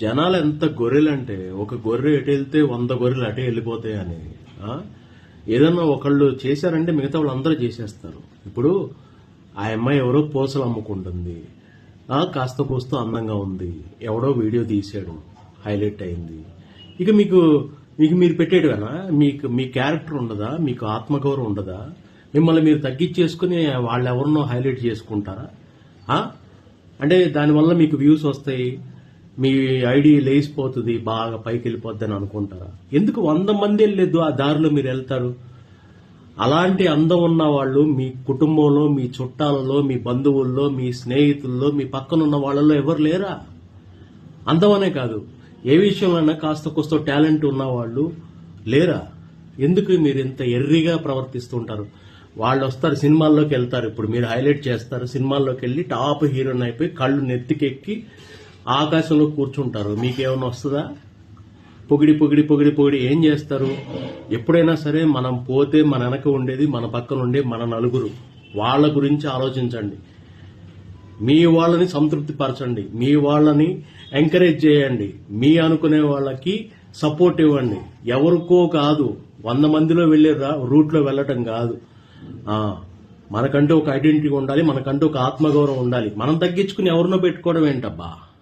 జనాలు ఎంత గొర్రెలంటే ఒక గొర్రె ఎటు వెళ్తే 100 గొర్రెలు అటే వెళ్ళిపోతాయని. ఏదన్నా ఒకళ్ళు చేశారంటే మిగతా వాళ్ళు అందరూ చేసేస్తారు. ఇప్పుడు ఆ అమ్మాయి ఎవరో పూసలు అమ్ముకుంటుంది, కాస్త కూస్త అందంగా ఉంది, ఎవడో వీడియో తీసాడు, హైలైట్ అయింది. ఇక మీకు మీకు మీరు పెట్టేటివేనా? మీ క్యారెక్టర్ ఉండదా? మీకు ఆత్మగౌరవం ఉండదా? మిమ్మల్ని మీరు తగ్గించేసుకుని వాళ్ళెవరినో హైలైట్ చేసుకుంటారా? అంటే దానివల్ల మీకు వ్యూస్ వస్తాయి, మీ ఐడి లేచిపోతుంది, బాగా పైకి వెళ్ళిపోద్ది అని అనుకుంటారా? ఎందుకు 100 మంది వెళ్ళలేదు ఆ దారిలో మీరు వెళ్తారు? అలాంటి అందం ఉన్న వాళ్ళు మీ కుటుంబంలో, మీ చుట్టాలలో, మీ బంధువుల్లో, మీ స్నేహితుల్లో, మీ పక్కనున్న వాళ్ళలో ఎవరు లేరా? అందం అనే కాదు, ఏ విషయంలోనైనా కాస్త కూస్త టాలెంట్ ఉన్న వాళ్ళు లేరా? ఎందుకు మీరు ఇంత ఎర్రిగా ప్రవర్తిస్తుంటారు? వాళ్ళు వస్తారు, సినిమాల్లోకి వెళ్తారు, ఇప్పుడు మీరు హైలైట్ చేస్తారు, సినిమాల్లోకి వెళ్ళి టాప్ హీరోయిన్ అయిపోయి కళ్ళు నెత్తికెక్కి ఆకాశంలో కూర్చుంటారు. మీకేమైనా వస్తుందా? పొగిడి పొగిడి పొగిడి పొగిడి ఏం చేస్తారు? ఎప్పుడైనా సరే మనం పోతే మన వెనక ఉండేది, మన పక్కన ఉండే మన నలుగురు, వాళ్ళ గురించి ఆలోచించండి. మీ వాళ్ళని సంతృప్తి పరచండి, మీ వాళ్ళని ఎంకరేజ్ చేయండి, మీ అనుకునే వాళ్ళకి సపోర్ట్ ఇవ్వండి. ఎవరికో కాదు, 100 మందిలో వెళ్లే రూట్లో వెళ్ళటం కాదు. మనకంటూ ఒక ఐడెంటిటీ ఉండాలి, మనకంటూ ఒక ఆత్మగౌరవం ఉండాలి. మనం తగ్గించుకుని ఎవరినో పెట్టుకోవడం ఏంటబ్బా?